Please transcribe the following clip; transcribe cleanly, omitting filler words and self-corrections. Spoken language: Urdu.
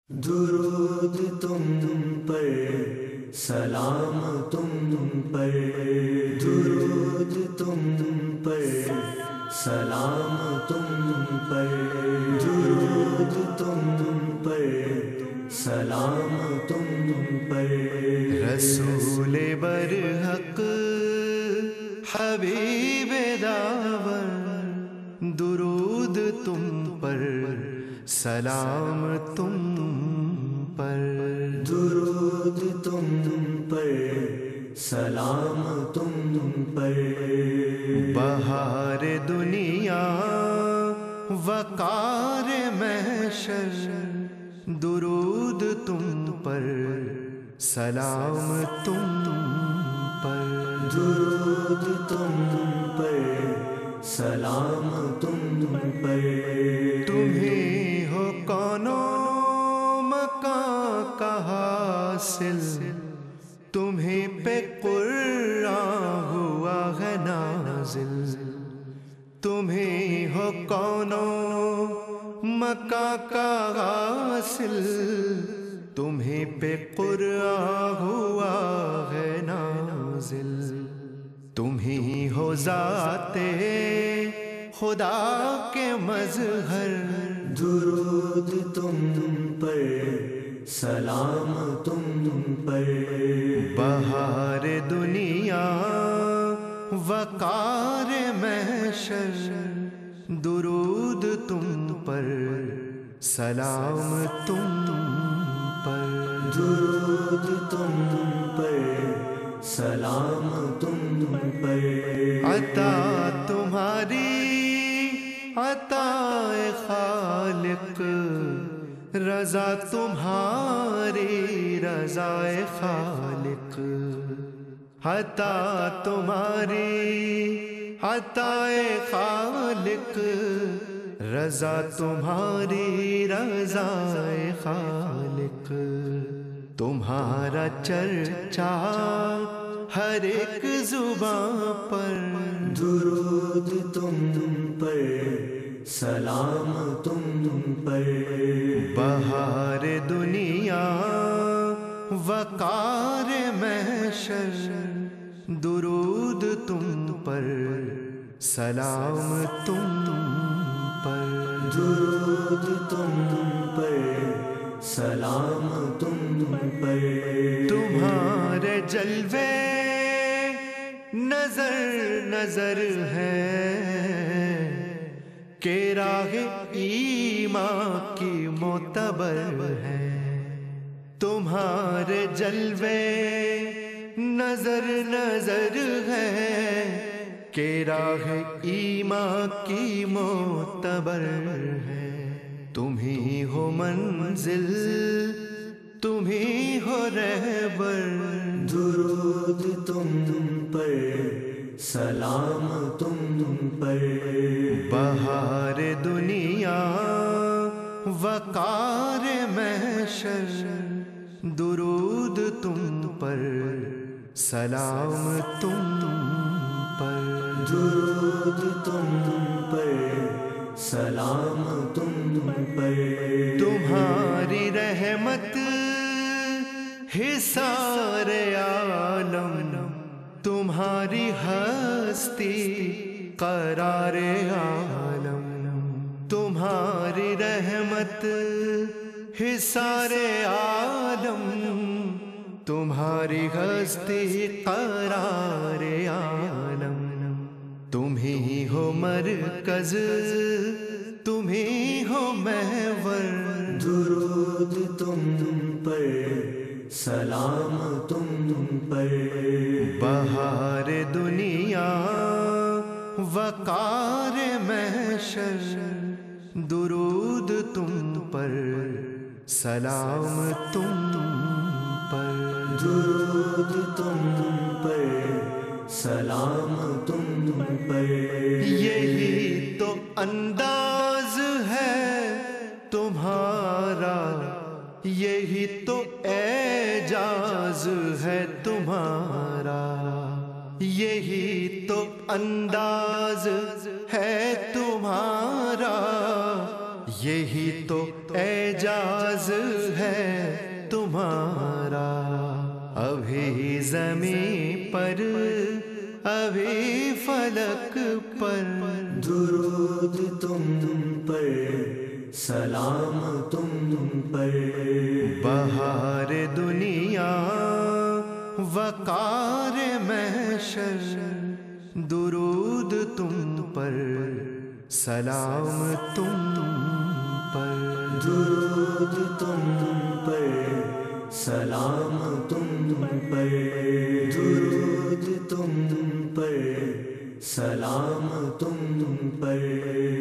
درود تم پر، سلام تم پر، درود تم پر، سلام تم پر، درود تم پر، سلام تم پر۔ رسول برحق حبیب داور، درود تم پر، سلام تم پر، درود تم پر، سلام تم پر۔ بہار دنیا وقار محشر، درود تم پر، سلام تم پر، درود تم پر، سلام تم پر۔ تمہیں ہو کون و مکان کا حاصل، تمہیں پہ قرآن ہوا ہے نازل، تمہیں ہو کون و مکان کا حاصل، تمہیں پہ قرآن ہوا ہے نازل، تمہیں ہو ذات خدا کے مظہر، درود تم پر، سلام تم پر۔ بہار دنیا وقار محشر، درود تم پر، سلام تم پر، درود تم پر، سلام تم پر۔ عطا تمہاری عطا خالق، رضا تمہاری رضا خالق، عطا تمہاری عطا خالق، رضا تمہاری رضا خالق، تمہارا چرچا ہر ایک زبان پر، درود تم پر، سلام تم پر۔ بہار دنیا وقار محشر، درود تم پر، سلام تم پر، درود تم پر، سلام تم پر۔ تمہارے جلوے نظر نظر ہے کہ راہ ایمان کی معتبر ہے، تمہارے جلوے نظر نظر ہے کہ راہ ایمان کی معتبر ہے، تمہیں ہو منزل تمہیں ہو رہبر، درود تم پر، سلام تم پر۔ بہار دنیا وقار محشر، درود تم پر، سلام تم پر، درود تم پر، سلام تم پر۔ تمہاری رحمت حصار عالم، تمہاری ہستی قرار عالم، تمہاری رحمت حصار عالم، تمہاری ہستی قرار عالم، تمہیں ہو مرکز تمہیں ہو محور، درود تم پر، سلام تم پر۔ بہار دنیا وقار محشر، درود تم پر، سلام تم پر، درود تم پر، سلام تم پر۔ یہی تو انداز ہے تمہارا، یہی تو اعجاز ہے تمہارا، یہی تو انداز ہے تمہارا، یہی تو اعجاز ہے تمہارا، ابھی زمین پر ابھی فلک پر، درود تم پر، سلام تم پر، بہار دنیا وقار محشر، درود تم پر، سلام تم پر، درود تم پر، سلام تم پر، درود تم پر، سلام تم پر۔